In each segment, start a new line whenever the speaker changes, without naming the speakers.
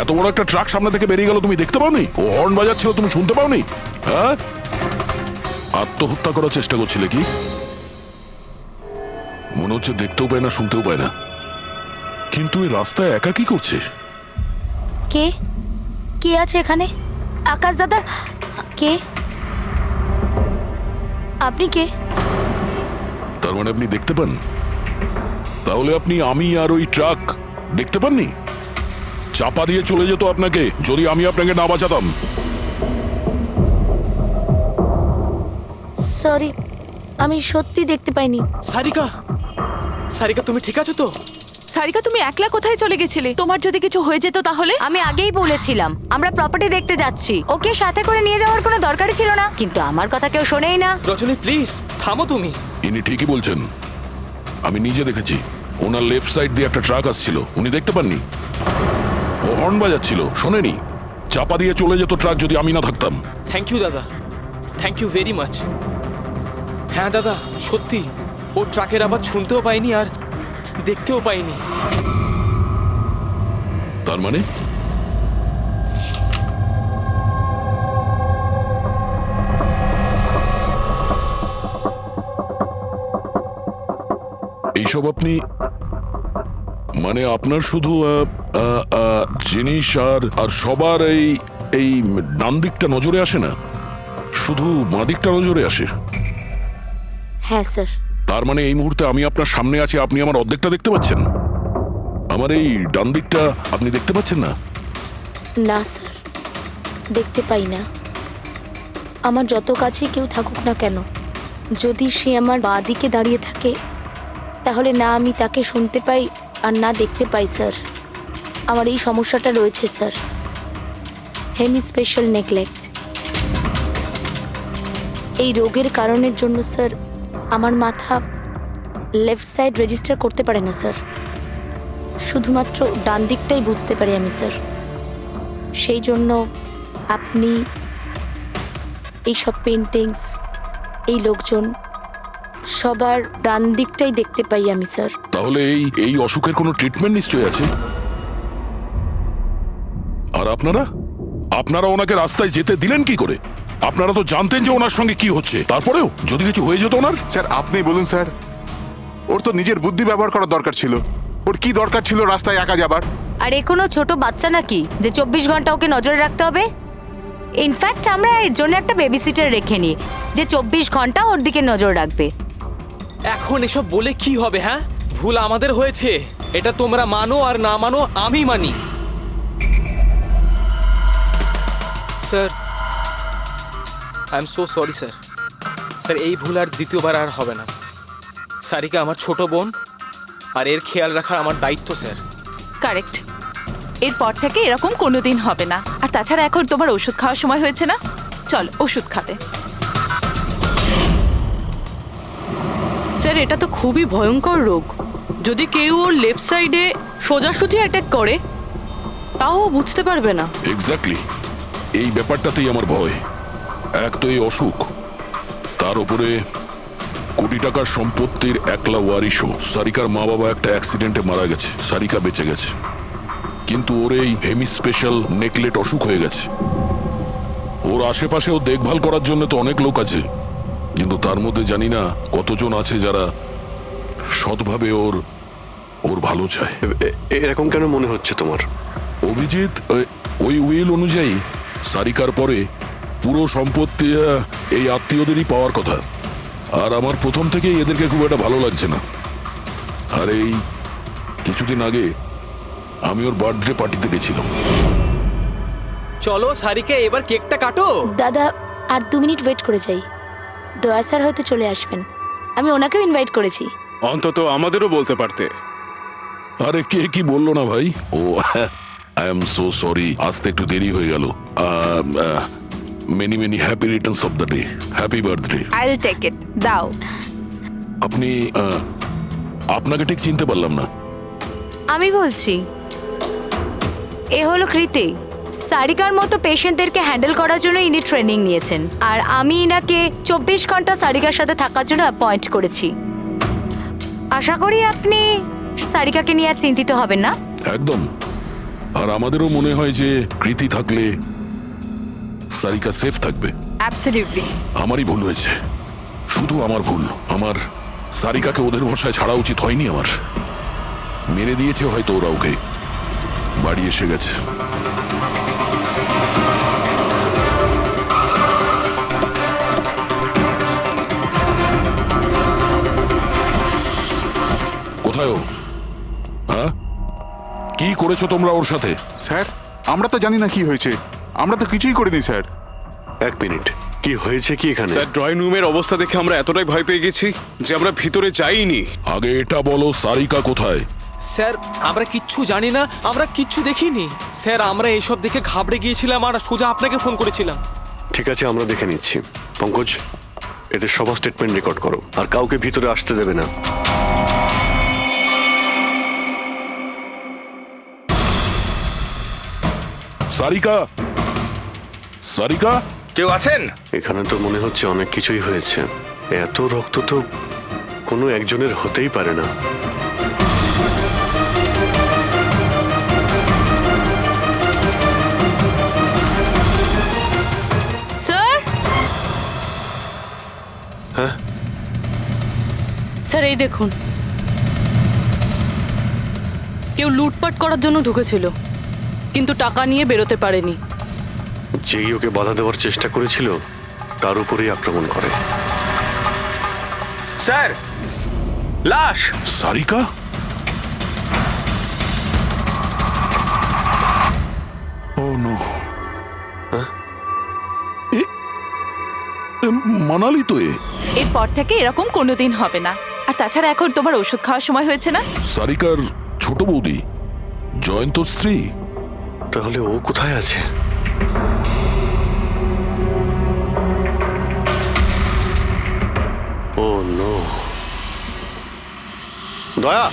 এত বড় একটা ট্রাক সামনে থেকে বেরিয়ে গেল, তুমি দেখতে পাওনি? ও হর্ন বাজাচ্ছিল, তুমি শুনতে পাওনি? হ্যাঁ, আত্মহত্যা করার চেষ্টা করছিলে কি? মনে হচ্ছে দেখতেও পায় না, শুনতেও পায় না। কিন্তু এই রাস্তায় একা কি করছে?
কে কে আছে এখানে? আকাশ দাদা, কে আপনি? কে?
তার মানে আপনি দেখতে পান? তাহলে আপনি আমি আর ওই ট্রাক দেখতে পাননি? চাপা দিয়ে চলে যেত আপনাকে যদি আমি আপনাকে না বাঁচাতাম।
সরি, আমি সত্যি দেখতে পাইনি।
সারিকা, সারিকা তুমি ঠিক আছো তো?
সারিকা, তুমি একলা কোথায় চলে গেছিলে? তোমার যদি কিছু হয়ে যেত তাহলে?
আমি আগেই বলেছিলাম আমরা প্রপার্টি দেখতে যাচ্ছি, ওকে সাথে করে নিয়ে যাওয়ার কোনো দরকারই ছিল না, কিন্তু আমার কথা কেউ শোনেই না।
রজনী প্লিজ থামো তুমি।
ইনি ঠিকই বলছেন, আমি নিজে দেখেছি। ওনার লেফট সাইড দিয়ে একটা ট্রাক আসছিল, উনি দেখতে পাননি। ও হর্ন বাজাচ্ছিল, শোনেনি। চাপা দিয়ে চলে যেত ট্রাক যদি আমি না থাকতাম।
থ্যাংক ইউ দাদা, থ্যাংক ইউ ভেরি মাচ। হ্যাঁ দাদা, সত্যি ও ট্রাকের আওয়াজ শুনতেও পাইনি আর দেখতেও পাইনি।
তার মানে এইসব আপনি মানে আপনার শুধু জিনিস আর সবার এই এই ডান দিকটা নজরে আসে না, শুধু বাঁ দিকটা নজরে আসে।
হ্যাঁ স্যার।
তার মানে এই মুহূর্তে আমি আপনার সামনে আছি, আপনি আমার অর্ধেকটা দেখতে পাচ্ছেন, আমার এই ডান দিকটা আপনি দেখতে পাচ্ছেন না?
না স্যার, দেখতে পাই না। আমার যত কাছে কেউ থাকুক না কেন, যদি সে আমার বাঁ দিকে দাঁড়িয়ে থাকে তাহলে না আমি তাকে শুনতে পাই আর না দেখতে পাই স্যার। আমার এই সমস্যাটা রয়েছে স্যার, হেমিস্পেশাল নেগলেক্ট। এই রোগের কারণের জন্য স্যার আমার মাথা লেফট সাইড রেজিস্টার করতে পারে না স্যার, শুধুমাত্র ডান দিকটাই বুঝতে পারি আমি স্যার। সেই জন্য আপনি এইসব পেন্টিংস, এই লোকজন সবার ডান দিকটাই দেখতে পাই আমি স্যার।
তাহলে এই এই অসুখের কোনো ট্রিটমেন্ট নিশ্চয়ই আছে। আর আপনারা আপনারা ওনাকে রাস্তায় যেতে দিলেন কি করে? আপনারা তো জানতেন যে ওনার সঙ্গে কি হচ্ছে, তারপরেও যদি কিছু হয়ে যেত ওনার।
স্যার আপনি বলুন স্যার, ওর তো নিজের বুদ্ধি ব্যবহার করার দরকার ছিল। ওর কি দরকার ছিল রাস্তায় একা যাবার?
আর এ কোনো ছোট বাচ্চা নাকি যে 24 ঘন্টা ওকে নজরে রাখতে হবে? ইনফ্যাক্ট আমরা এর জন্য একটা বেবি সিটার রেখে নিই যে 24 ঘন্টা ওর দিকে নজর রাখবে।
এখন এসব বলে কি হবে? হ্যাঁ, ভুল আমাদের হয়েছে, এটা তোমরা মানো আর না মানো আমি মানি। Sir I am so sorry sir. Sir এই ভুল আর দ্বিতীয়বার আর হবে না। সারিকা আমার ছোট বোন, আর এর খেয়াল রাখার আমার দায়িত্ব স্যার।
কারেক্ট, এরপর থেকে এরকম কোনোদিন হবে না। আর তাছাড়া এখন তোমার ওষুধ খাওয়ার সময় হয়েছে না, চল ওষুধ খাবে।
স্যার এটা তো খুবই ভয়ঙ্কর রোগ। যদি কেউ ওর লেফট সাইডে সোজাসুজি অ্যাটাক করে তাও ও বুঝতে পারবে না।
এক্স্যাক্টলি, এই ব্যাপারটাতেই আমার ভয়। এক তো এই অসুখ, তার উপরে কোটি টাকার সম্পত্তির একলা ওয়ারিশও। সারিকার মা বাবা একটা অ্যাক্সিডেন্টে মারা গেছে, সারিকা বেঁচে গেছে, কিন্তু ওর এই হেমিস্পেশাল নেকলেট অসুখ হয়ে গেছে। ওর আশেপাশেও দেখভাল করার জন্য তো অনেক লোক আছে, কিন্তু তার মধ্যে জানি না কতজন আছে যারা সৎভাবে ওর ওর ভালো চায়।
এরকম কেন মনে হচ্ছে তোমার?
অভিজিৎ, ওই উইল অনুযায়ী সারিকার পরে পুরো সম্পত্তি এই আত্মীয়দেরই পাওয়ার কথা। আর আমার প্রথম থেকেই এদেরকে খুব একটা ভালো লাগছে না। আর এই কিছুদিন আগে আমি ওর বার্থডে পার্টিতে গেছিলাম।
চলো সারিকা, এবার কেকটা কাটো।
দাদা আর 2 মিনিট ওয়েট করে যাই, দয়া স্যার হয়তো চলে আসবেন, আমি ওনাকেও ইনভাইট করেছি।
অন্তত আমাদেরও বলতে পারতে।
আরে কে কি বললো না ভাই? Oh I am so sorry, আসতে একটু দেরি হয়ে গেল। Many many happy returns of the day, happy birthday.
I will take it, দাও।
আপনি আপনাকে ঠিক চিনতে পারলাম না।
আমি বলছি, এ হলো কৃতি। সারিকার মতো পেশেন্টদেরকে হ্যান্ডেল করার জন্য ইনি ট্রেনিং নিয়েছেন, আর আমি ইনাকে 24 ঘন্টা সারিকার সাথে থাকার জন্য অ্যাপয়েন্ট করেছি। আশা করি আপনি সারিকাকে নিয়ে আর চিন্তিত হবেন না।
একদম, আর আমাদেরও মনে হয় যে কৃতি থাকলে সারিকা সেফ থাকবে।
অ্যাবসলিউটলি।
আমারই ভুল হয়েছে, শুধু আমার ভুল। আমার সারিকাকে ওদের ভরসায় ছাড়া উচিত হয়নি আমার। মেরে দিয়েছে হয়তো ওরা ওকে। বাড়ি এসে গেছে। কোথায় ও? হ্যাঁ, কি করেছো তোমরা ওর সাথে?
স্যার, আমরা তো জানি না কি হয়েছে। আমরা তো কিছুই করিনি স্যার।
এক মিনিট, কি হয়েছে কি এখানে?
স্যার, ড্রয়িং রুমের অবস্থা দেখে আমরা এতটাই ভয় পেয়ে গেছি যে আমরা ভিতরে যাইনি।
আগে এটা বলো, সারিকা কোথায়?
স্যার আমরা কিচ্ছু জানি না, আমরা কিচ্ছু দেখিনি স্যার। আমরা এইসব দেখে ঘাবড়ে গিয়েছিলাম আর সোজা আপনাকে ফোন করেছিলাম।
ঠিক আছে, আমরা দেখে নিচ্ছি। পঙ্কজ, এদের সবার স্টেটমেন্ট রেকর্ড করো, আর কাউকে ভিতরে আসতে দেবে না।
সারিকা, সারিকা,
কেউ আছেন?
এখানে তো মনে হচ্ছে অনেক কিছুই হয়েছে। এত রক্ত তো কোনো একজনের হতেই পারে না।
স্যার,
হ্যাঁ,
স্যার এই দেখুন, কেউ লুটপাট করার জন্য ঢুকেছিল কিন্তু টাকা নিয়ে বেরোতে পারেনি।
যেই ওকে বাধা দেওয়ার চেষ্টা করেছিল তার উপরেই আক্রমণ করে।
স্যার, লাশ।
সারিকা? ও নো। মানালি তো এ।
এরপর থেকে এরকম কোনোদিন হবে না। আর তাছাড়া এখন তোমার ওষুধ খাওয়ার সময় হয়েছে না?
সারিকার ছোট বৌদি, জয়ন্ত স্ত্রী।
তাহলে ও কোথায় আছে? ও নো। দয়া,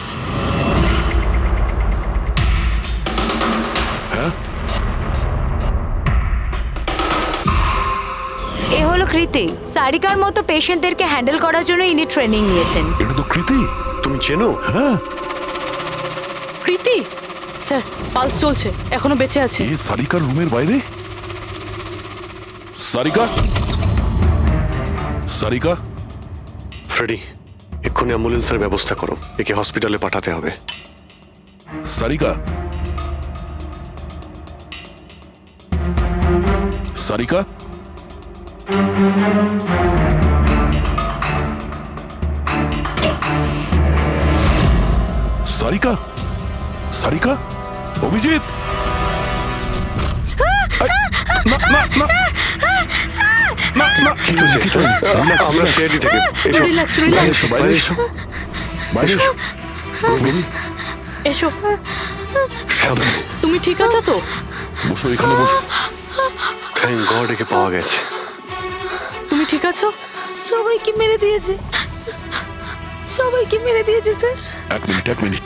এ হলো কৃতি। সারিকার মতো পেশেন্টদেরকে হ্যান্ডেল করার জন্য ইনি ট্রেনিং নিয়েছেন।
এটা তো কৃতি।
তুমি চেনো?
হ্যাঁ,
কৃতি স্যার, পালস চলছে, এখনো বেঁচে আছে।
এ সারিকার রুমের বাইরে। সারিকা, সারিকা,
ফ্রেডি, এক্ষুনি অ্যাম্বুলেন্সের ব্যবস্থা করো। একে হসপিটালে পাঠাতে হবে।
সারিকা, সারিকা, সারিকা, সারিকা, অভিজিৎ। না না না না না, কিছু নেই, কিছু নেই। Relax,
আমরা
relax.
সিআইডি থেকে এসো।
রিল্যাক্স,
বাইরে
রিল্যাক্স।
এসো, বাইরে এসো, বাইরে এসো। রবি,
এসো,
সামনে।
তুমি ঠিক আছো তো?
বসো, এখানে বসো।
থ্যাংক গড, একে পাওয়া গেছে।
তুমি ঠিক আছো?
সবাইকে মেরে দিয়েছে, সবাইকে মেরে দিয়েছে স্যার।
এক মিনিট, এক মিনিট।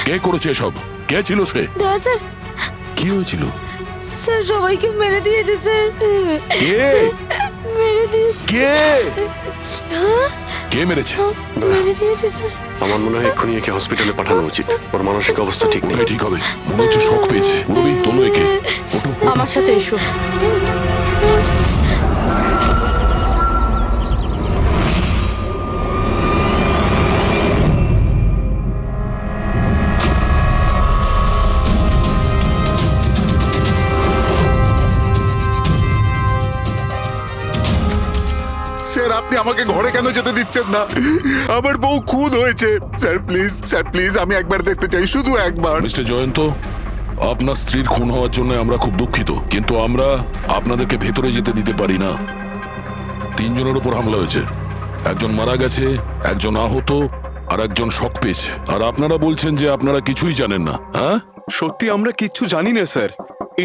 কে করেছে এসব? কে ছিল সে?
দয়া স্যার,
কি হয়েছিল?
স্যার সবাইকে মেরে দিয়েছে স্যার।
কে?
মেরে দিয়েছে,
কে? কে মেরেছে?
মেরে দিয়েছে স্যার।
আমার মনে হয় এক্ষুনি একে হসপিটালে পাঠানো উচিত। ওর মানসিক অবস্থা ঠিক নেই।
ওটাই ঠিক হবে। মনে হচ্ছে শক পেয়েছে। রবি, তোলো একে। ওঠো, ওঠো।
আমার সাথে এসো।
স্যার, আপনি আমাকে ঘরে কেন যেতে দিচ্ছেন না? আমার বউ খুন হয়েছে। স্যার প্লিজ, স্যার প্লিজ, আমি একবার দেখতে চাই, শুধু একবার।
মিস্টার জয়ন্ত, আপনার স্ত্রীর খুন হওয়ার জন্য আমরা খুব দুঃখিত, কিন্তু আমরা আপনাদেরকে ভেতরে যেতে দিতে পারি না। 3 জনের উপর হামলা হয়েছে। একজন মারা গেছে, একজন আহত, আর একজন শক পেয়েছে। আর আপনারা বলছেন যে আপনারা কিছুই জানেন না। হ্যাঁ,
সত্যি আমরা কিচ্ছু জানি না স্যার।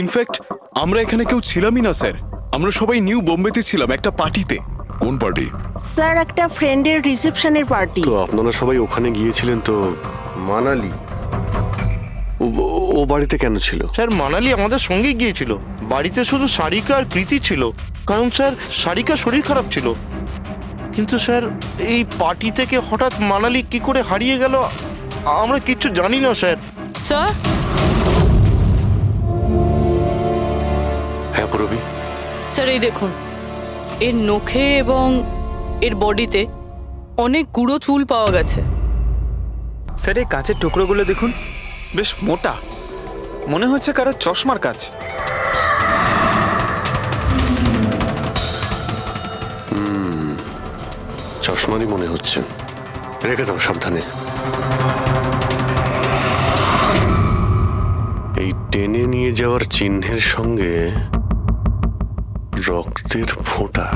ইনফ্যাক্ট আমরা এখানে কেউ ছিলামই না স্যার। আমরা সবাই নিউ বোম্বেতে ছিলাম একটা পার্টিতে।
কোন পার্টি?
স্যার, একটা ফ্রেন্ডের রিসেপশনের পার্টি।
তো আপনারা সবাই ওখানে গিয়েছিলেন তো?
মানালি।
ও বাড়িতে কেন ছিল?
স্যার, মানালি আমাদের সঙ্গে গিয়েছিল। বাড়িতে শুধু সারিকা আর কৃতি ছিল, কারণ স্যার সারিকার শরীর খারাপ ছিল। কিন্তু স্যার, এই পার্টি থেকে হঠাৎ মানালি কি করে হারিয়ে গেল আমরা কিচ্ছু জানি না স্যার।
স্যার, এই দেখুন, এর নখে এবং এর বডিতে অনেক গুঁড়ো চুল পাওয়া গেছে।
স্যার এই কাঁচের টুকরোগুলো দেখুন, বেশ মোটা, মনে হচ্ছে কারো চশমার কাজ।
চশমারই মনে হচ্ছে। রেখে দাও সাবধানে। এই টেনে নিয়ে যাওয়ার চিহ্নের সঙ্গে রক্তের ফোঁটা।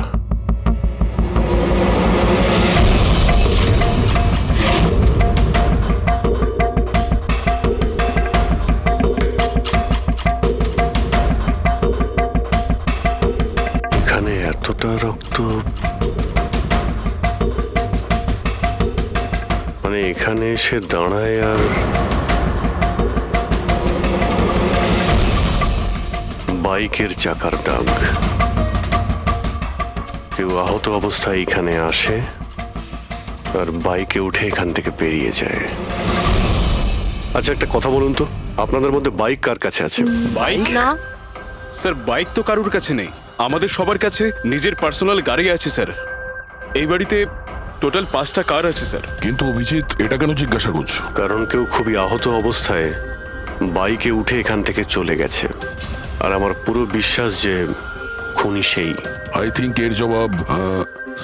এখানে এতটা রক্ত, মানে এখানে এসে দাঁড়ায় আর বাইকের চাকার দাগ। কেউ আহত অবস্থায় এখানে আসে আর বাইকে উঠে এখান থেকে বেরিয়ে যায়। আচ্ছা একটা কথা বলুন তো, আপনাদের মধ্যে বাইক কার কাছে আছে?
বাইক?
না,
স্যার বাইক তো কারুর কাছে নেই, আমাদের সবার কাছে নিজের পার্সোনাল গাড়ি আছে স্যার। এই বাড়িতে টোটাল 5টা কার আছে স্যার।
কিন্তু অভিজিৎ, এটা কেন জিজ্ঞাসা করছো?
কারণ কেউ খুবই আহত অবস্থায় বাইকে উঠে এখান থেকে চলে গেছে, আর আমার পুরো বিশ্বাস যে খুনি সেই।
আই থিঙ্ক এর জবাব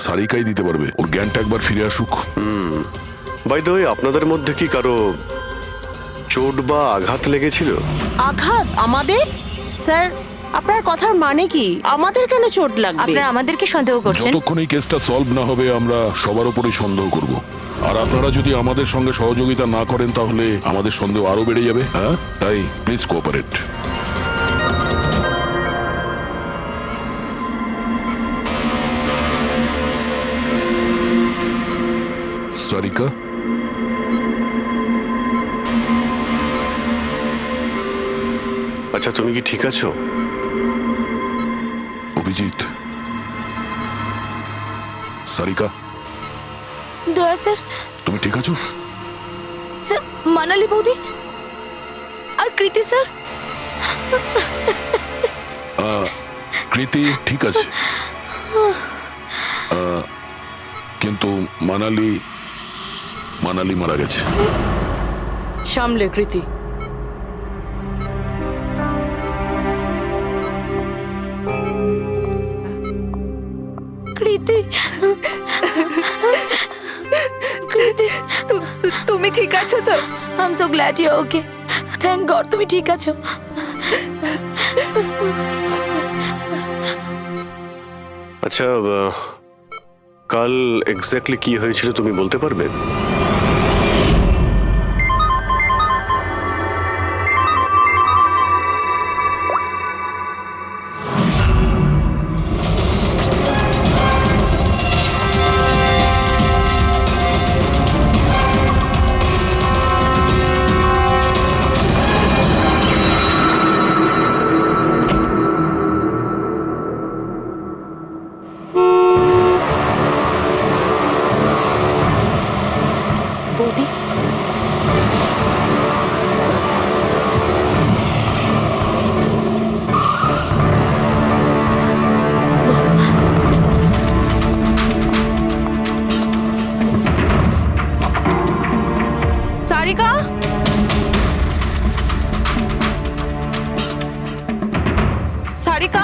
সারিকাই দিতে পারবে। ওর জ্ঞানটা একবার ফিরে আসুক।
বাই দ্য ওয়ে, আপনাদের মধ্যে কি কারো চোট বা আঘাত লেগেছিল?
আঘাত আমাদের? স্যার, আপনার কথার মানে কি? আমাদের কেন চোট লাগবে?
আপনারা আমাদেরকে সন্দেহ করছেন?
যতক্ষণ এই কেসটা সলভ না হবে আমরা সবার উপরেই সন্দেহ করব। আর আপনারা যদি আমাদের সঙ্গে সহযোগিতা না করেন তাহলে আমাদের সন্দেহ আরো বেড়ে যাবে। হ্যাঁ, তাই প্লিজ কোঅপারেট। সারিকা,
আচ্ছা তুমি কি ঠিক আছো?
অভিজিৎ, সারিকা,
দয়া স্যার,
তুমি ঠিক আছো?
স্যার মানালি বৌদি আর কৃতি স্যার।
কৃতি ঠিক আছে, কিন্তু মানালি মারা গেছে।
সামলে কৃতি।
কৃতি, কৃতি,
তুমি ঠিক আছো তো?
I am so glad you okay. Thank god তুমি ঠিক আছো।
আচ্ছা কাল এক্স্যাক্টলি কি হয়েছিল তুমি বলতে পারবে?
বৌদি,
সারিকা, সারিকা,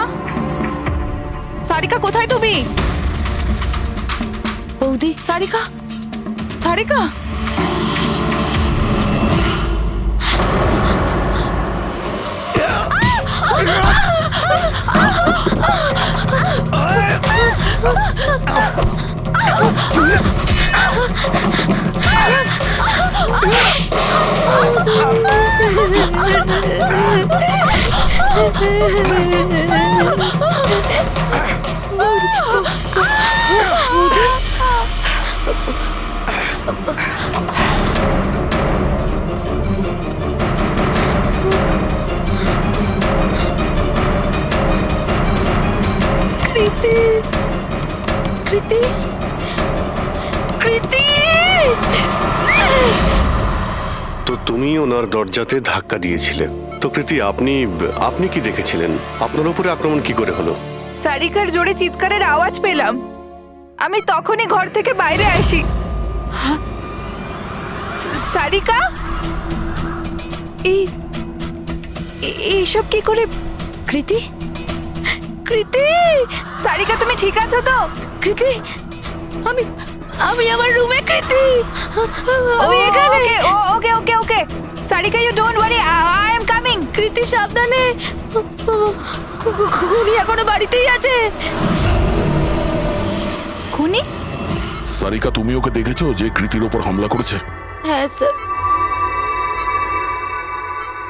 সারিকা কোথায় তুমি?
বৌদি,
সারিকা, সারিকা,
কৃতি, কৃতি, কৃতি।
তো তুমি ওনার দরজাতে ধাক্কা দিয়েছিলে। তো কৃতি, আপনি কি দেখেছিলেন? আপনার উপরে আক্রমণ কি করে হলো?
সারিকার জোরে চিৎকারের আওয়াজ পেলাম। আমি তখনই ঘর থেকে বাইরে আসি। সারিকা, এইসব কি করে? কৃতি, কৃতি, সারিকা তুমি ঠিক আছো তো? কৃতি, আমি আমার রুমে। কৃতি, আমি এখানে। Okay okay okay Sarika, you don't worry, I am coming. Kriti সাবধানে, খুনি এখনো বাড়িতেই আছে। খুনি?
সারিকা, তুমি ওকে দেখেছো যে কৃতির ওপর হামলা করেছে?
হ্যাঁ স্যার,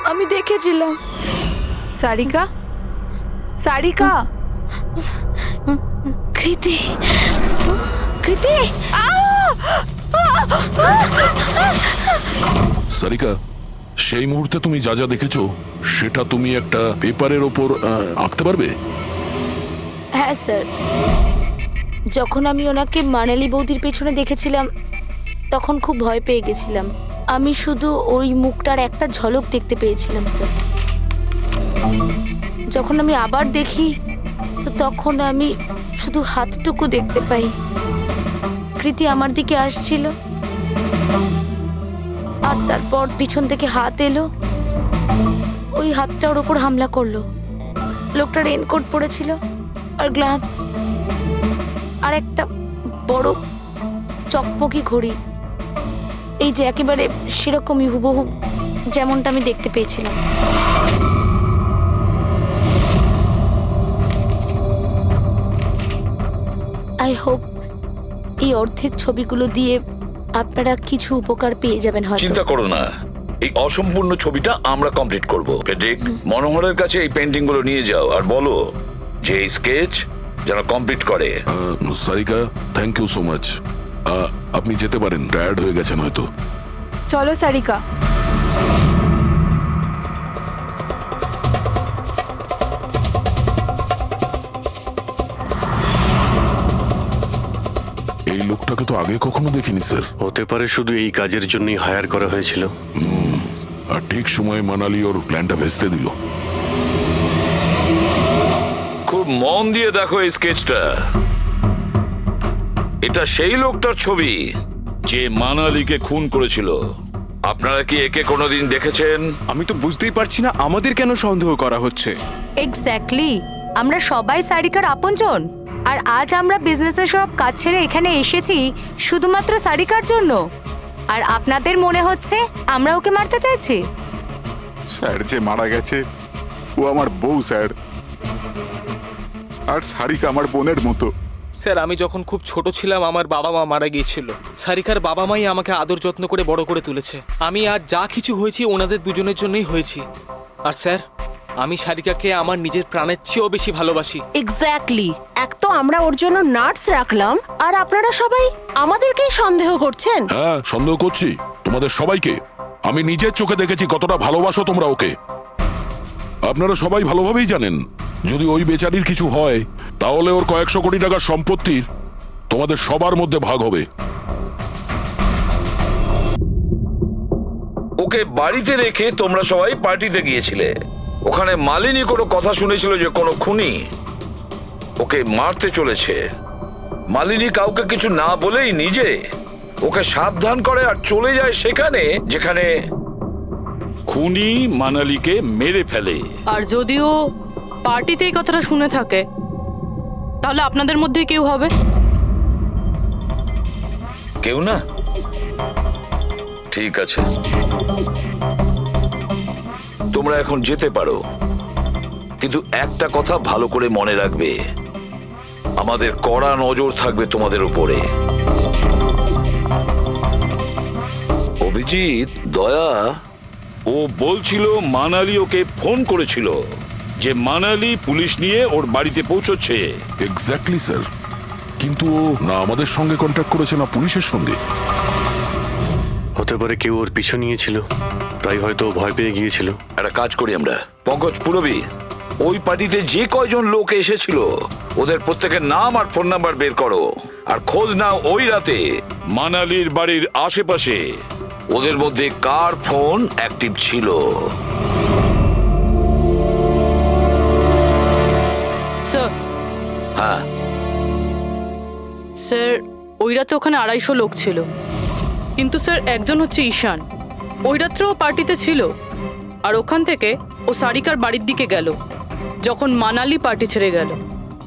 আমি দেখেছিলাম।
সারিকা, সারিকা,
কৃতি, কৃতি,
সারিকা, সেই মুহূর্তে তুমি যা যা দেখেছো সেটা তুমি একটা পেপারের ওপর আঁকতে পারবে?
হ্যাঁ স্যার, যখন আমি ওনাকে মানালি বৌদির পেছনে দেখেছিলাম তখন খুব ভয় পেয়ে গেছিলাম। আমি শুধু ওই মুখটার একটা ঝলক দেখতে পেয়েছিলাম স্যার। যখন আমি আবার দেখি তো তখন আমি শুধু হাতটুকু দেখতে পাই। কৃতি আমার দিকে আসছিল আর তারপর পিছন থেকে হাত এলো, ওই হাতটা ওর ওপর হামলা করলো। লোকটা রেনকোট পরেছিল আর গ্লাভস আর একটা বড় চকপকি ঘড়ি, এই যে একেবারে সেরকমই হুবহু যেমনটা আমি দেখতে পেয়েছিলাম। আই হোপ এই অর্ধেক ছবিগুলো দিয়ে আপনারা কিছু উপকার পেয়ে যাবেন হয়তো।
চিন্তা করো না, এই অসম্পূর্ণ ছবিটা আমরা কমপ্লিট করব। ফেডরিক, মনোহরের কাছে এই পেন্টিং গুলো নিয়ে যাও আর বলো যে এই স্কেচ যেন কমপ্লিট করে।
Sarika, thank you so much. আপনি যেতে পারেন, টায়ার্ড হয়ে গেছেন হয়তো।
চলো সারিকা।
এই লোকটাকে তো আগে কখনো দেখিনি স্যার।
হতে পারে শুধু এই কাজের জন্যই হায়ার করা হয়েছিল।
আর ঠিক সময়ে মানালি ওর প্ল্যানটা ভেস্তে দিল।
খুব মন দিয়ে দেখো এই স্কেচটা। এটা সেই লোকটার ছবি যে মানালিকে খুন করেছিল। আপনারা কি একে কোনোদিন দেখেছেন?
আমি তো বুঝতেই পারছি না আমাদের কেন সন্দেহ করা হচ্ছে।
এক্স্যাক্টলি, আমরা সবাই সারিকার আপনজন, আর আজ আমরা বিজনেসের সব কাজ ছেড়ে এখানে এসেছি শুধুমাত্র সারিকার জন্য। আর আপনাদের মনে হচ্ছে আমরা ওকে মারতে চাইছি?
স্যার যে মারা গেছে ও আমার বউ স্যার, আর সারিকা আমার বোনের মতো।
স্যার, আমি যখন খুব ছোট ছিলাম আমার বাবা মা মারা গিয়েছিল। সারিকার বাবা মাই আমাকে আদর যত্ন করে বড় করে তুলেছে। আমি আজ যা কিছু হয়েছি ওনাদের দুজনের জন্যই হয়েছি। আর স্যার, আমি সারিকাকে আমার নিজের প্রাণের চেয়েও বেশি ভালোবাসি।
এক্স্যাক্টলি, এক তো আমরা ওর জন্য নার্স রাখলাম, আর আপনারা সবাই আমাদেরকেই সন্দেহ করছেন।
হ্যাঁ, সন্দেহ করছি তোমাদের সবাইকে। আমি নিজের চোখে দেখেছি কতটা ভালোবাসো তোমরা ওকে। আপনারা সবাই ভালোভাবেই জানেন যদি ওই বেচারির কিছু হয় তাহলে ওর কয়েকশো কোটি টাকার সম্পত্তির তোমাদের সবার মধ্যে ভাগ হবে।
ওকে বাড়িতে রেখে তোমরা সবাই পার্টিতে গিয়েছিলে। ওখানে মালিনী কোনো কথা শুনেছিল যে কোনো খুনি ওকে মারতে চলেছে। মালিনী কাউকে কিছু না বলেই নিজে ওকে সাবধান করে আর চলে যায় সেখানে যেখানে খুনি মানালিকে মেরে ফেলে।
আর যদিও পার্টিতে এই কথাটা শুনে থাকে তাহলে আপনাদের মধ্যে কেউ হবে?
কেউ না? ঠিক আছে, তোমরা এখন যেতে পারো, কিন্তু একটা কথা ভালো করে মনে রাখবে, আমাদের কড়া নজর থাকবে তোমাদের উপরে। অভিজিৎ, দয়া, ও বলছিল মানালি ওকে ফোন করেছিল যে মানালি পুলিশ নিয়ে ওর বাড়িতে পৌঁছচ্ছে।
এক্স্যাক্টলি স্যার, কিন্তু ও না আমাদের সঙ্গে কন্ট্যাক্ট করেছে না পুলিশের সঙ্গে।
হতে পারে কেউ ওর পিছু নিয়েছিল, তাই হয়তো ভয় পেয়ে গিয়েছিল।
একটা কাজ করি আমরা, পঙ্কজ, পুরবী, ওই পার্টিতে যে কয়জন লোক এসেছিল ওদের প্রত্যেকের নাম আর ফোন নাম্বার বের করো আর খোঁজ নাও ওই রাতে মানালির বাড়ির আশেপাশে ওদের মধ্যে কার ফোন অ্যাক্টিভ ছিল।
স্যার, রাতে ওখানে 250 লোক ছিল, কিন্তু স্যার একজন হচ্ছে ঈশান, ওই রাত্রেও পার্টিতে ছিল। আর ওখান থেকে ও সারিকার বাড়ির দিকে গেল যখন মানালি পার্টি ছেড়ে গেল।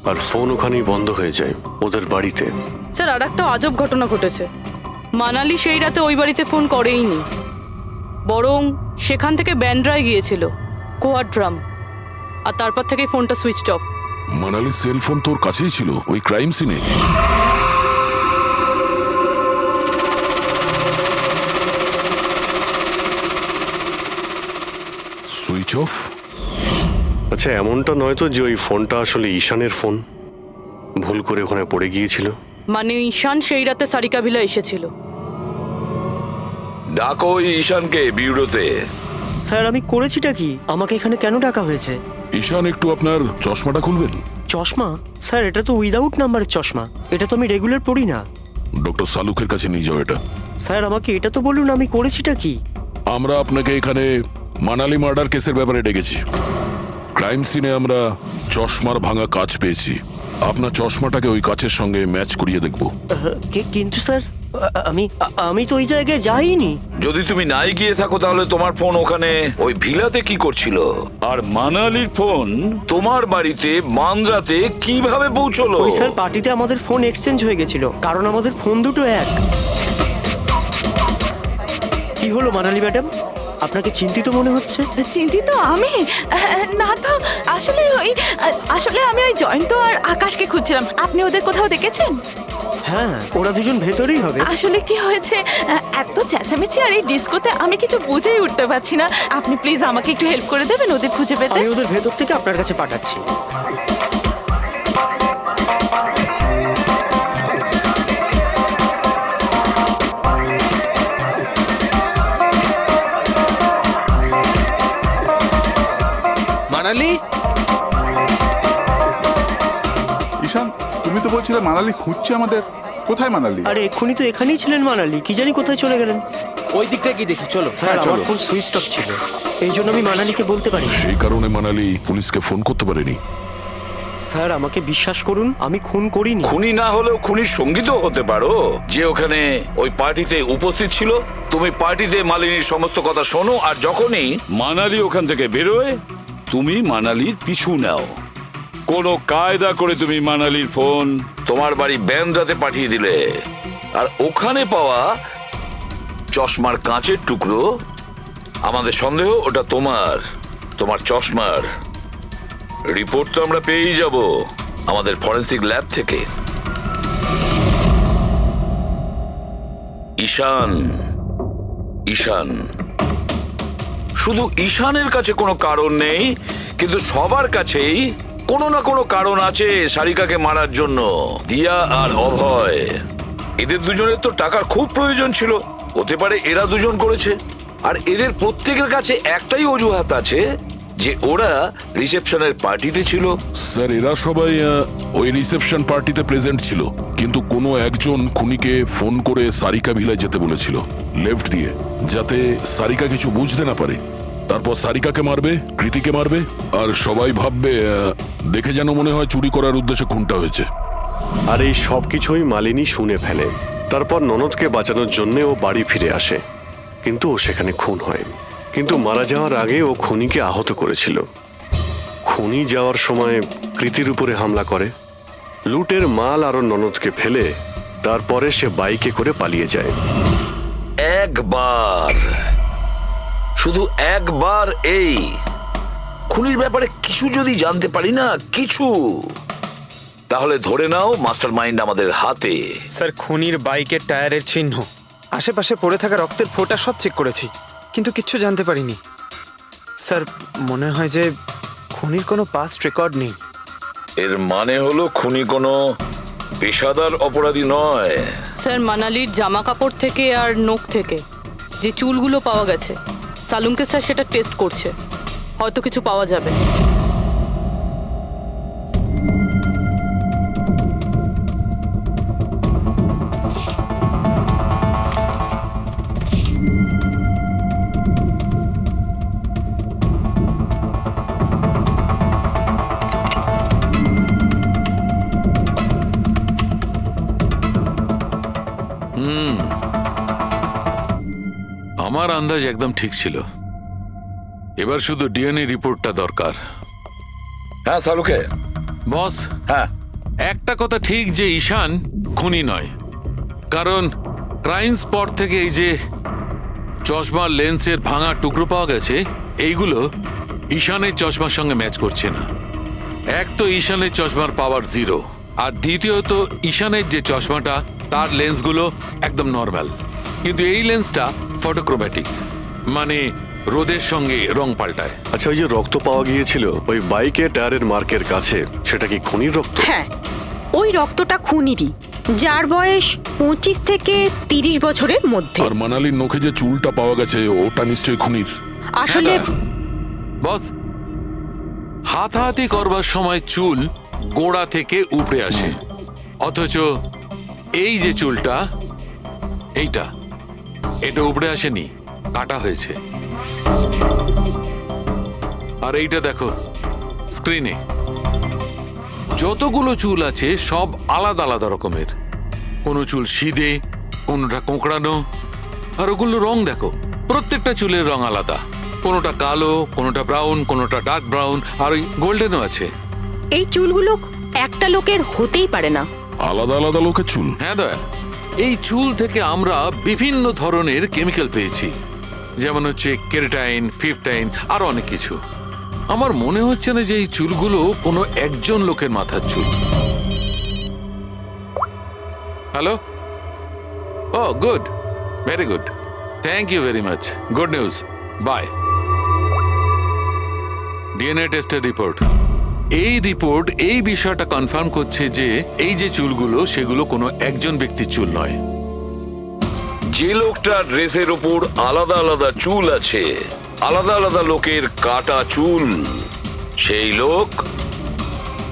আর ফোন ওখানেই বন্ধ হয়ে যায় ওদের বাড়িতে।
স্যার আর একটা আজব ঘটনা ঘটেছে, মানালি সেই রাতে ওই বাড়িতে ফোন করেইনি, বরং সেখান থেকে ব্যান্ড্রায় গিয়েছিল কোয়াড্রাম, আর তারপর থেকে ফোনটা সুইচড অফ।
মানালির সেলফোন তোর কাছেই ছিল ওই ক্রাইম সিনে? Switch off?
আচ্ছা, এমনটা নয় তো যে ওই ফোনটা আসলে ঈশানের ফোন, ভুল করে ওখানে পড়ে গিয়েছিল?
মানে ঈশান সেই রাতে সারিকা ভিলা এসেছিল।
ডাকো ওই ঈশানকে বিউরোতে।
স্যার আমি করেছিটা কি? আমাকে এখানে কেন ডাকা হয়েছে?
ঈশান, একটু আপনার চশমাটা খুলবেন?
চশমা? স্যার এটা তো উইদাউট নাম্বারের চশমা, এটা তো আমি রেগুলার পড়ি না।
ডক্টর সালুকের কাছে নিয়ে যাও এটা।
স্যার আমাকে এটা তো বলুন আমি করেছিটা কি?
আমরা আপনাকে এখানে মানালি মার্ডার কেসের ব্যাপারে ডেকেছি। ক্রাইম সিনে আমরা চশমার ভাঙা কাঁচ পেয়েছি, আপনার চশমাটাকে ওই কাচের সঙ্গে ম্যাচ করিয়ে দেখব।
কিন্তু স্যার আমি তো ওই জায়গায় যাইনি।
যদি তুমি নাই গিয়ে থাকো তাহলে তোমার ফোন ওখানে ওই ভিলাতে কি করছিল? আর মানালির ফোন তোমার বাড়িতে মান্দ্রাতে কিভাবে পৌঁছলো?
ওই স্যার পার্টিতে আমাদের ফোন এক্সচেঞ্জ হয়ে গেছিল, কারণ আমাদের ফোন দুটো এক। কি হলো মানালি ম্যাডাম, আপনাকে চিন্তিত মনে হচ্ছে?
চিন্তিত আমি? না তো, আসলে আমি ওই জয়ন্ত আর আকাশকে খুঁজছিলাম। আপনি ওদের কোথাও দেখেছেন?
হ্যাঁ, ওরা দুজন ভেতরেই হবে।
আসলে কি হয়েছে, এত চেঁচামেচি আর এই ডিস্কোতে আমি কিছু বুঝেই উঠতে পারছি না। আপনি প্লিজ আমাকে একটু হেল্প করে দেবেন ওদের খুঁজে পেতে?
আমি ওদের ভেতর থেকে আপনার কাছে পাঠাচ্ছি।
মানালি?
ঈশান, তুমি তো বলছিলে মানালি খুঁজছে আমাদের, কোথায় মানালি?
আরে এক্ষুনি তো এখানেই ছিলেন মানালি, কি জানি কোথায় চলে গেলেন।
ওই দিকটা কি দেখি, চলো।
স্যার আমার ফোন সুইচ অফ ছিল, এই জন্য আমি মানালিকে বলতে পারি।
সেই কারণে মানালি পুলিশকে ফোন করতে পারেনি।
স্যার আমাকে বিশ্বাস করুন, আমি খুন করিনি।
খুনি না হলেও খুনির সঙ্গী তো হতে পারো, যে ওখানে ওই পার্টিতে উপস্থিত ছিল। তুমি পার্টিতে মালিনীর সমস্ত কথা শোনো, আর যখনই মানালি ওখান থেকে বেরোয় তুমি মানালির পিছু নাও। কোনো কায়দা করে তুমি মানালির ফোন তোমার বাড়ি ব্যান্দ্রাতে পাঠিয়ে দিলে, আর ওখানে পাওয়া চশমার কাঁচের টুকরো, আমাদের সন্দেহ ওটা তোমার চশমার। রিপোর্ট তো আমরা পেয়েই যাব আমাদের ফরেন্সিক ল্যাব থেকে। ঈশান, শুধু ঈশানের কাছে কোনো কারণ নেই, কিন্তু সবার কাছেই কোনো না কোনো কারণ আছে সারিকাকে মারার জন্য। দিয়া আর অভয়, এদের দুজনের তো টাকার খুব প্রয়োজন ছিল, হতে পারে এরা দুজন করেছে। আর এদের প্রত্যেকের কাছে একটাই অজুহাত আছে যে ওরা রিসেপশনের পার্টিতে ছিল।
স্যার, এরা সবাই ওই রিসেপশন পার্টিতে প্রেজেন্ট ছিল, কিন্তু কোনো একজন খুনিকে ফোন করে সারিকা ভিলায় যেতে বলেছিল লেফট দিয়ে, যাতে সারিকা কিছু বুঝতে না পারে। তারপর সারিকাকে মারবে, কৃতিকে মারবে, আর সবাই ভাববে দেখে যেন মনে হয় চুরি করার উদ্দেশ্যে খুনটা হয়েছে।
আর এই সব কিছুই মালিনী শুনে ফেলে। তারপর ননদকে বাঁচানোর জন্য ও বাড়ি ফিরে আসে, কিন্তু ও সেখানে খুন হয়। কিন্তু মারা যাওয়ার আগে ও খুনিকে আহত করেছিল। খুনি যাওয়ার সময় কৃতির উপরে হামলা করে, লুটের মাল আর ননদকে ফেলে তারপরে সে বাইকে করে পালিয়ে যায়।
শুধু একবার এই খুনির ব্যাপারে কিছু যদি জানতে পারি না, কিছু, তাহলে ধরে নাও মাস্টার মাইন্ড আমাদের হাতে।
স্যার খুনির বাইকের টায়ারের চিহ্ন, আশেপাশে পড়ে থাকা রক্তের ফোঁটা সব চেক করেছি, কিন্তু কিচ্ছু জানতে পারিনি। স্যার মনে হয় যে খুনির কোনো পাস্ট রেকর্ড নেই।
এর মানে হলো খুনি কোনো পেশাদার অপরাধী নয়।
স্যার মানালির জামা কাপড় থেকে আর নখ থেকে যে চুলগুলো পাওয়া গেছে, সালুমকে স্যার সেটা টেস্ট করছে, হয়তো কিছু পাওয়া যাবে।
আমার আন্দাজ একদম ঠিক ছিল। এবার শুধু ডিএনএ রিপোর্টটা দরকার।
হ্যাঁ সালুকে।
বস,
হ্যাঁ,
একটা কথা ঠিক যে ঈশান খুনি নয়, কারণ ক্রাইম স্পট থেকে এই যে চশমার লেন্সের ভাঙা টুকরো পাওয়া গেছে, এইগুলো ঈশানের চশমার সঙ্গে ম্যাচ করছে না। এক তো ঈশানের চশমার পাওয়ার 0, আর দ্বিতীয়ত ঈশানের যে চশমাটা তার লেন্সগুলো একদম নর্মাল, কিন্তু এই লেন্সটা ফটোক্রোম্যাটিক, মানে রোদের সঙ্গে রং পাল্টায়।
আচ্ছা, ওই যে রক্ত পাওয়া গিয়েছিল ওই বাইকে টায়ারের মার্কের কাছে, সেটা কি খুনির রক্ত?
হ্যাঁ, ওই রক্তটা খুনিরই, যার বয়স 25 থেকে 30 বছরের মধ্যে।
আর মানালির নখে যে চুলটা পাওয়া গেছে ওটা নিশ্চয়ই খুনির।
আসলে
বস, হাতাহাতি করবার সময় চুল গোড়া থেকে উপড়ে আসে, অথচ এই যে চুলটা, এটা উপড়ে আসেনি, কাটা হয়েছে। আর এইটা দেখো স্ক্রিনে, যতগুলো চুল আছে সব আলাদা আলাদা রকমের। কোনো চুল সিধে, কোনোটা কোঁকড়ানো, আর ওগুলো রং দেখো, প্রত্যেকটা চুলের রং আলাদা। কোনোটা কালো, কোনোটা ব্রাউন, কোনোটা ডার্ক ব্রাউন, আর ওই গোল্ডেনও আছে।
এই চুলগুলো একটা লোকের হতেই পারে না।
আলাদা আলাদা লোকের চুল?
হ্যাঁ দয়া, এই চুল থেকে আমরা বিভিন্ন ধরনের কেমিক্যাল পেয়েছি, যেমন হচ্ছে কেরাটিন, ফিফটাইন, আরো অনেক কিছু। আমার মনে হচ্ছে না যে এই চুলগুলো কোনো একজন লোকের মাথার চুল। Hello? Oh good, very good, thank you very much, good news, bye. DNA টেস্টের রিপোর্ট, এই রিপোর্ট এই বিষয়টা কনফার্ম করছে যে এই যে চুলগুলো সেগুলো কোনো একজন ব্যক্তির চুল নয়।
যে লোকটার ড্রেসের ওপর আলাদা আলাদা চুল আছে, আলাদা আলাদা লোকের কাটা চুল, সেই লোক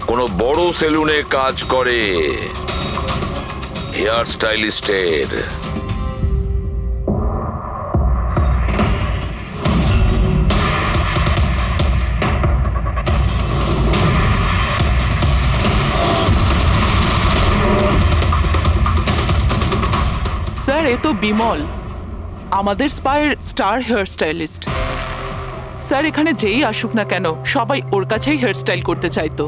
কোনো বড় সেলুনে কাজ করে, হেয়ার স্টাইলিস্টের।
স্যার, এ তো বিমল, আমাদের স্পায়ের স্টার হেয়ার স্টাইলিস্ট। স্যার, এখানে যেই আসুক না কেন সবাই ওর কাছেই হেয়ার স্টাইল করতে চাইতো।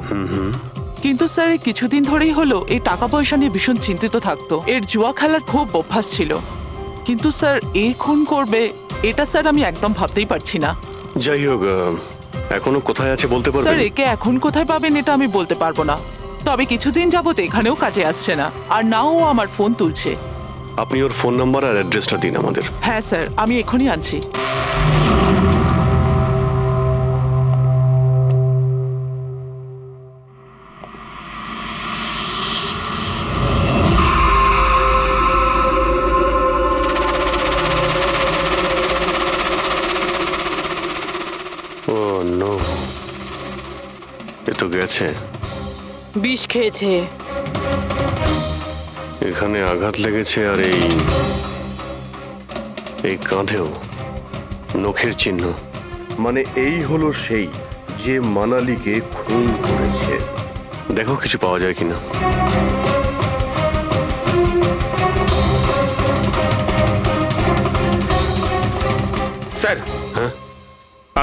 কিন্তু স্যার, এই কিছুদিন ধরেই হলো এই টাকা পয়সা নিয়ে ভীষণ চিন্তিত থাকতো। এর জুয়া খেলার খুব অভ্যাস ছিল। কিন্তু স্যার, এই খুন করবে এটা স্যার আমি একদম ভাবতেই পারছি না।
যাই হোক, এখনো কোথায় আছে বলতে
স্যার,
পারবেন?
একে এখন কোথায় পাবেন এটা আমি বলতে পারবো না, তবে কিছুদিন যাবত এখানেও কাজে আসছে না, আর নাও ও আমার ফোন তুলছে।
আপনি ওর ফোন নাম্বার আর অ্যাড্রেসটা দিন আমাদের।
হ্যাঁ স্যার, আমি এখনই আনছি।
ও নো, এ তো গেছে।
বিষ খেয়েছে।
এখানে আঘাত লেগেছে, আর এই কাঁধেও নখের চিহ্ন।
মানে এই হলো সেই যে মানালিকে খুন করেছে।
দেখো কিছু পাওয়া যায় কিনা।
স্যার,
হ্যাঁ,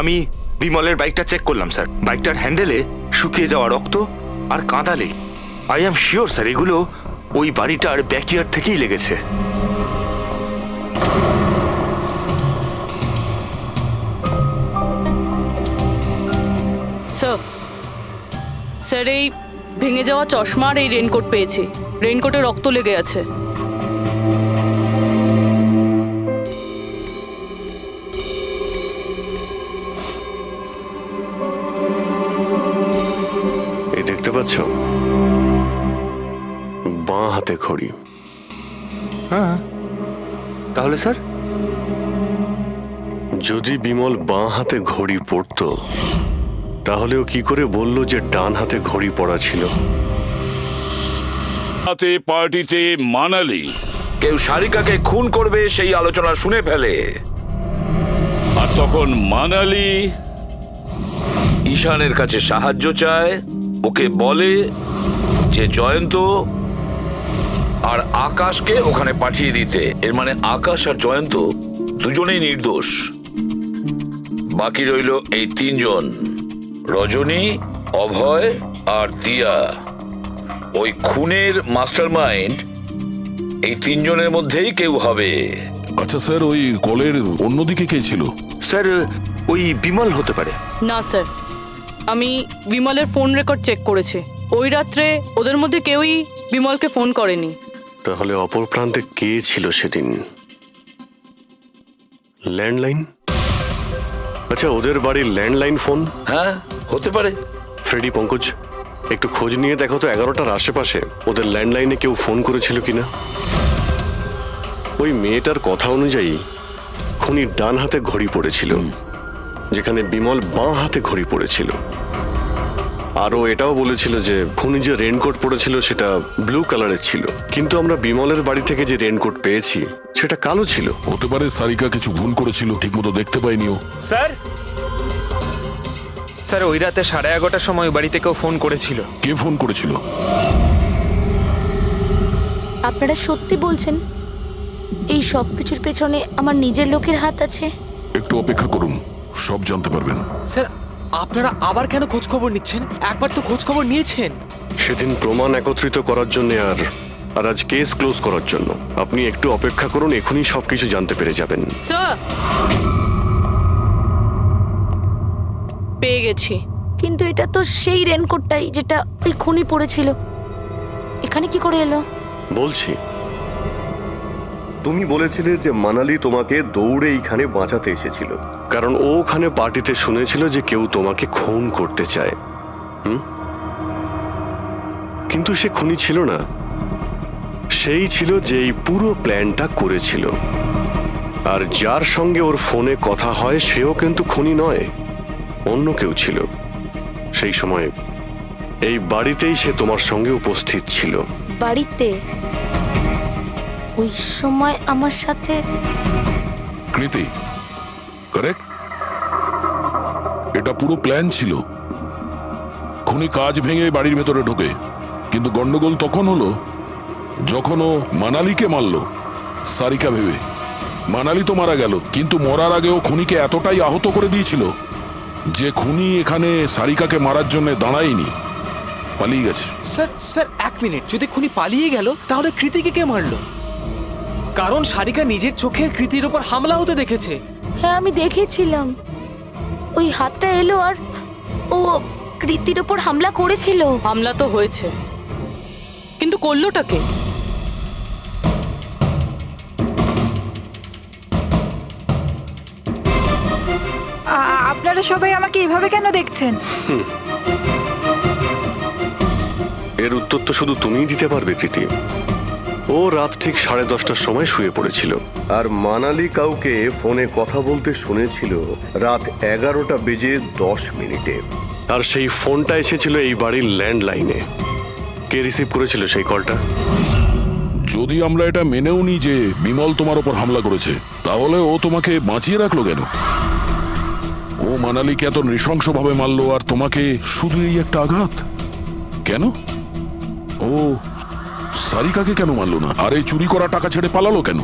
আমি বিমলের বাইকটা চেক করলাম স্যার। বাইকটার হ্যান্ডেলে শুকিয়ে যাওয়া রক্ত আর কাঁদালে আই এম শিওর স্যার এগুলো ওই বাড়িটার ব্যাকইয়ার্ড থেকেই লেগেছে।
স্যার, এই ভেঙে যাওয়া চশমা আর এই রেনকোট পেয়েছি। রেনকোটে রক্ত লেগে আছে।
এই দেখতে পাচ্ছ, বাঁ হাতে ঘড়ি।
হ্যাঁ, তাহলে স্যার
যদি বিমল বাঁ হাতে ঘড়ি পরতো তাহলে ও কি করে বললো যে ডান হাতে ঘড়ি পরা ছিল?
রাতে পার্টিতে মানালি কেউ সারিকাকে খুন করবে সেই আলোচনা শুনে ফেলে, আর তখন মানালি ঈশানের কাছে সাহায্য চায়। ওকে বলে যে জয়ন্ত আর আকাশকে ওখানে পাঠিয়ে দিতে। এর মানে আকাশ আর জয়ন্ত দুজনেই নির্দোষ। বাকি রইল এই তিনজন, রজনী, অভয় আর দিয়া। ওই খুনের মাস্টারমাইন্ড এই তিনজনের মধ্যেই কেউ হবে।
আচ্ছা স্যার, ওই কলের অন্যদিকে কে ছিল?
স্যার ওই বিমল হতে পারে।
না স্যার, আমি বিমলের ফোন রেকর্ড চেক করেছি। ওই রাত্রে ওদের মধ্যে কেউই বিমলকে ফোন করেনি।
তাহলে অপর প্রান্তে কে ছিল সেদিন? ল্যান্ডলাইন? আচ্ছা, ওদের বাড়ির ল্যান্ডলাইন ফোন?
হ্যাঁ, হতে পারে।
ফ্রেডি, পঙ্কজ, একটু খোঁজ নিয়ে দেখো তো 11টার আশেপাশে ওদের ল্যান্ডলাইনে কেউ ফোন করেছিল কিনা। ওই মেয়েটার কথা অনুযায়ী খুনির ডান হাতে ঘড়ি পড়েছিল, যেখানে বিমল বাঁ হাতে ঘড়ি পড়েছিল। আরও এটাও বলেছিল যে খুনি যে রেনকোট পরেছিল সেটা ব্লু কালারের ছিল, কিন্তু আমরা বিমলের বাড়ি থেকে যে রেনকোট পেয়েছি সেটা কালো ছিল।
হতে পারে সারিকা কিছু ভুল করেছিল, ঠিকমতো দেখতে পাইনিও।
স্যার, স্যার ওই রাতে 11:30টার সময় বাড়িতে কেউ ফোন করেছিল।
কে ফোন করেছিল?
আপনারা সত্যি বলছেন এই সব কিছুর পেছনে আমার নিজের লোকের হাত আছে?
একটু অপেক্ষা করুন, সব জানতে পারবেন।
স্যার, আপনারা আবার কেন খোঁজ খবর নিচ্ছেন? একবার তো খোঁজ খবর নিয়েছেন।
সেদিন প্রমাণ একত্রিত করার জন্য আর আজ কেস ক্লোজ করার জন্য। আপনি একটু অপেক্ষা করুন, এখনই সবকিছু জানতে পেরে যাবেন।
স্যার, পেয়ে গেছি।
কিন্তু এটা তো সেই রেনকোটটাই যেটা ওই খুনি পড়েছিল। এখানে কি করে এলো?
বলছি,
তুমি বলেছিলে যে মানালি তোমাকে দৌড়ে এইখানে বাঁচাতে এসেছিল,
কারণ ও ওখানে পার্টিতে শুনেছিল যে কেউ তোমাকে খুন করতে চায়। কিন্তু সে খুনি ছিল না, সেই ছিল যে এই পুরো প্ল্যানটা করেছিল। আর যার সঙ্গে ওর ফোনে কথা হয় সেও কিন্তু খুনি নয়, অন্য কেউ ছিল। সেই সময় এই বাড়িতেই সে তোমার সঙ্গে উপস্থিত ছিল।
বাড়িতে? ওই সময় আমার সাথে
কৃতি, কারেক্ট? এটা পুরো প্ল্যান ছিল। খুনি কাজ ভেঙে বাড়ির ভেতরে ঢোকে, কিন্তু গন্ডগোল তখন হলো যখন ও মানালিকে মারল সারিকা ভেবে। মানালি তো মারা গেল, কিন্তু মরার আগে ও খুনিকে এতটাই আহত করে দিয়েছিল যে খুনি এখানে সারিকাকে মারার জন্য দাঁড়ায়নি, পালিয়ে গেছে।
Sir sir, 1 minute. যদি খুনি পালিয়ে গেল তাহলে কৃতিকে কে মারলো? কারণ সারিকা নিজের চোখে কৃতির উপর হামলা হতে দেখেছে।
হ্যাঁ, আমি দেখেছিলাম। ওই হাতটা এলো আর ও কৃতির উপর হামলা করেছিল।
হামলা তো হয়েছে, কিন্তু করলোটা কে?
আপনারা সবাই আমাকে এভাবে কেন দেখছেন?
এর উত্তর তো শুধু তুমিই দিতে পারবে কৃতি। ও রাত ঠিক 10:30টার সময় শুয়ে পড়েছিল।
আর মানালি কাউকে ফোনে কথা বলতে শুনেছিল রাত 11:10
আর সেই ফোনটা এসেছিল এই বাড়ির ল্যান্ডলাইনে। কে রিসিভ করেছিল সেই কলটা?
যদি আমরা এটা মেনেও নিই যে বিমল তোমার ওপর হামলা করেছে, তাহলে ও তোমাকে বাঁচিয়ে রাখলো কেন? ও মানালিকে এত নৃশংসভাবে মারলো, আর তোমাকে শুধু এই একটা আঘাত কেন? ও সারিকাকে কেন মারলো না? আর এই চুরি করা টাকা ছেড়ে পালালো কেন?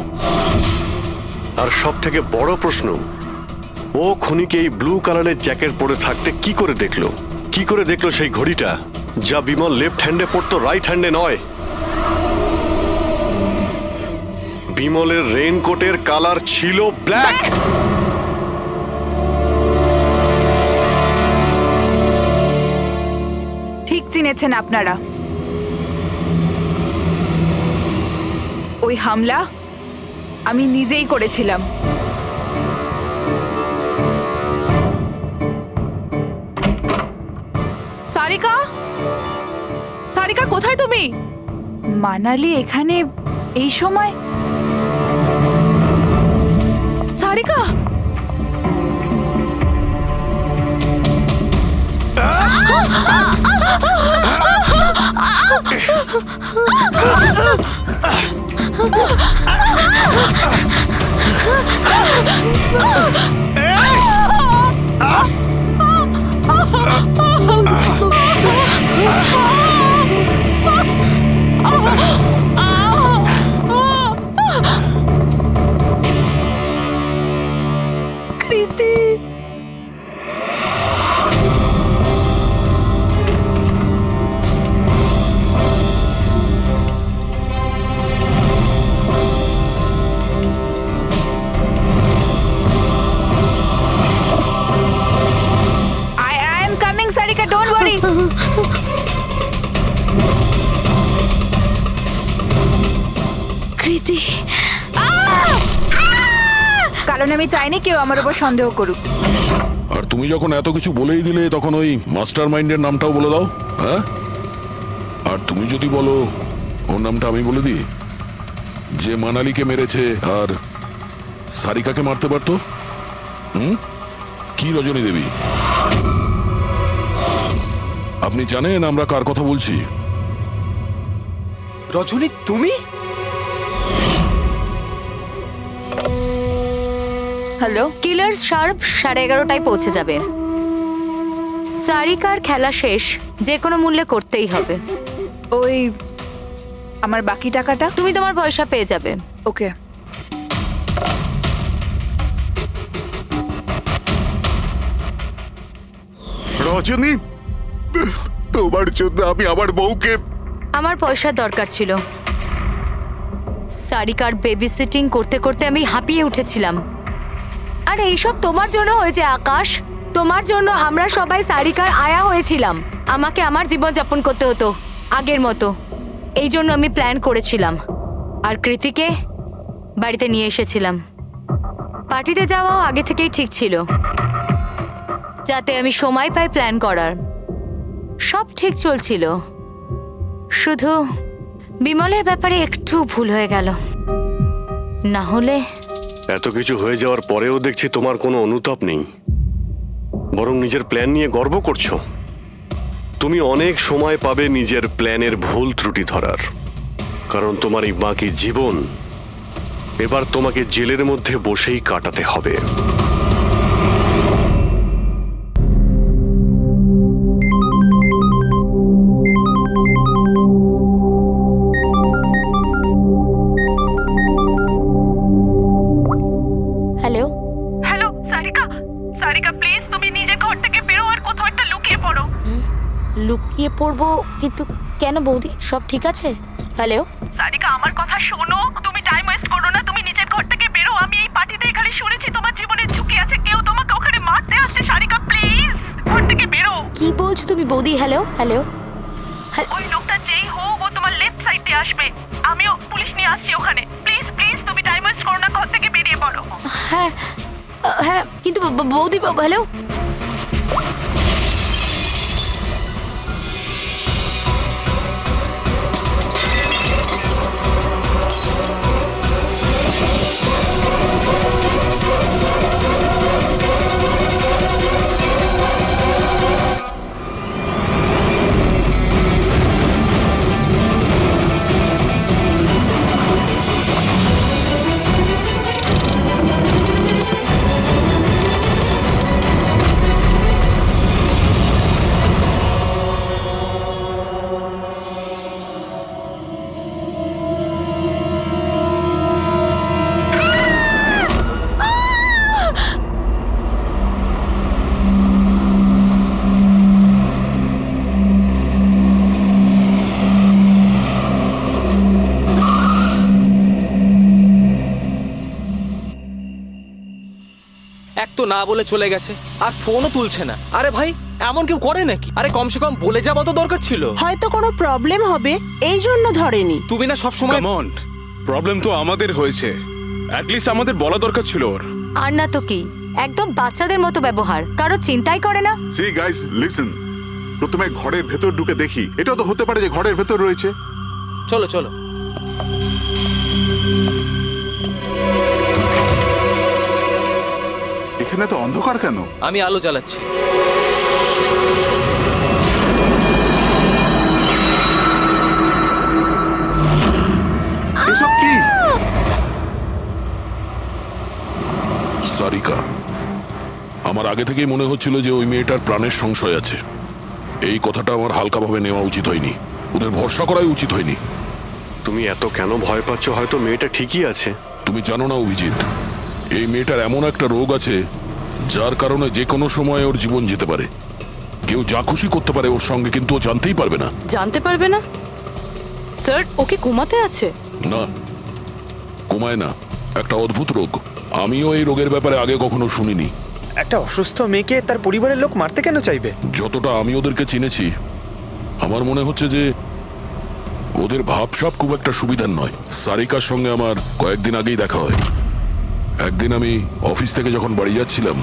আর সব থেকে বড় প্রশ্ন, ও খুনিকে এই ব্লু কালারের জ্যাকেট পরে থাকতে কি করে দেখলো? কি করে দেখলো সেই ঘড়িটা যা বিমল লেফট হ্যান্ডে পড়তো, রাইট হ্যান্ডে নয়? বিমলের রেইনকোটের কালার ছিল ব্ল্যাক।
ঠিক চিনেছেন আপনারা। ওই হামলা আমি নিজেই করেছিলাম।
সারিকা, সারিকা কোথায় তুমি?
মানালি এখানে এই সময়?
সারিকা,
Oh! আমি চাইনি কেউ আমার উপর সন্দেহ করুক।
আর তুমি যখন এত কিছু বলেই দিলে তখন ওই মাস্টার মাইন্ডের নামটাও বলে দাও। হ্যাঁ, আর তুমি যদি বলো ওর নামটা আমি বলে দিই, যে মানালিকে মেরেছে আর সারিকাকে মারতে পারতো। কি রজনী দেবী, আপনি জানেন আমরা কার কথা বলছি?
রজনী, তুমি?
হ্যালো, কিলার শার্প 11:30টায় পৌঁছে যাবে। সারিকার খেলা শেষ, যে কোনো মূল্যে করতেই হবে।
ওই আমার বাকি টাকাটা?
তুমি তোমার পয়সা পেয়ে যাবে।
ওকে।
রজনী, তোমার জন্য আমি আমার বউকে।
আমার পয়সার দরকার ছিল। সারিকার বেবি সিটিং করতে করতে আমি হাঁপিয়ে উঠেছিলাম। আর এইসব তোমার জন্য হয়েছে আকাশ। তোমার জন্য আমরা সবাই সারিকার আয়া হয়েছিলাম। আমাকে আমার জীবন যাপন করতে হতো আগের মতো। এই জন্য আমি প্ল্যান করেছিলাম আর কৃতিকে বাড়িতে নিয়ে এসেছিলাম। পার্টিতে যাওয়াও আগে থেকেই ঠিক ছিল, যাতে আমি সময় পাই প্ল্যান করার। সব ঠিক চলছিল, শুধু বিমলের ব্যাপারে একটু ভুল হয়ে গেল। না হলে
এত কিছু হয়ে যাওয়ার পরেও দেখছি তোমার কোনো অনুতাপ নেই, বরং নিজের প্ল্যান নিয়ে গর্ব করছো। তুমি অনেক সময় পাবে নিজের প্ল্যানের ভুল ত্রুটি ধরার, কারণ তোমার এই বাকি জীবন এবার তোমাকে জেলের মধ্যে বসেই কাটাতে হবে।
Hello
hello Sarika, Sarika please তুমি নিজে ঘর থেকে বেরো আর কোথাও একটা লুকিয়ে পড়ো।
লুকিয়ে পড়বো? কিন্তু কেন বৌদি, সব ঠিক আছে? হ্যালো
সারিকা আমার কথা শোনো, তুমি টাইম ওয়েস্ট করো না, তুমি নিজের ঘর থেকে বেরো। আমি এই পার্টিতে এখানে শুনেছি তোমার জীবনের ঝুঁকি আছে, কেউ তোমাকে ওখানে মারতে আসছে। সারিকা প্লিজ ঘর থেকে বেরো।
কি বলছো তুমি বৌদি? হ্যালো হ্যালো,
ওই লোকটা যেই হোক ও তোমার লেফট সাইড দিয়ে আসবে। আমিও পুলিশ নিয়ে আসছি ওখানে। প্লিজ প্লিজ তুমি টাইম ওয়েস্ট করো না, ঘর থেকে বেরিয়ে পড়ো।
হ্যাঁ হ্যাঁ, কিন্তু বৌদি হ্যালো।
এক তো না বলে চলে গেছে, আর ফোনও তুলছে না। আরে ভাই, এমন কেউ করে নাকি? আরে কমসে কম বলে যাওয়া তো দরকার ছিল।
হয়তো কোনো প্রবলেম হবে এই জন্য ধরেনি।
তুমি না সব সময়
কাম অন, প্রবলেম তো আমাদের হয়েছে, অ্যাট লিস্ট আমাদের বলা দরকার ছিল ওর।
আর না তো কি, একদম বাচ্চাদের মতো ব্যবহার, কারো চিন্তাই করে না।
সি গাইস লিসেন, প্রথমে ঘরের ভেতর ঢুকে দেখি। এটাও তো হতে পারে যে ঘরের ভেতর রয়েছে।
চলো চলো।
এখানে তো অন্ধকার কেন?
আমি আলো জ্বালাচ্ছি।
এসব কি?
সারিকা, আমার আগে থেকেই মনে হচ্ছিল যে ওই মেয়েটার প্রাণের সংশয় আছে। এই কথাটা আমার হালকাভাবে নেওয়া উচিত হয়নি, ওদের ভরসা করাই উচিত হয়নি।
তুমি এত কেন ভয় পাচ্ছ? হয়তো মেয়েটা ঠিকই আছে।
তুমি জানো না অভিজিৎ, এই মেয়েটার এমন একটা রোগ আছে যার কারণে যে কোনো সময় ওর জীবন যেতে পারে। কেউ যা খুশি করতে পারে ওর সঙ্গে, কিন্তু ও জানতেই পারবে না।
জানতে পারবে না? স্যার, ওকে ঘুমাতে আছে?
না, কমায় না, একটা অদ্ভুত রোগ। আমিও এই রোগের ব্যাপারে আগে কখনো শুনিনি।
একটা অসুস্থ মেয়েকে তার পরিবারের লোক মারতে কেন চাইবে?
যতটা আমি ওদেরকে চিনেছি, আমার মনে হচ্ছে যে ওদের ভাবসাব খুব একটা সুবিধার নয়। সারিকার সঙ্গে আমার কয়েকদিন আগেই দেখা হয়। একদিন আমি অফিস থেকে যখন বাড়ি যাচ্ছিলাম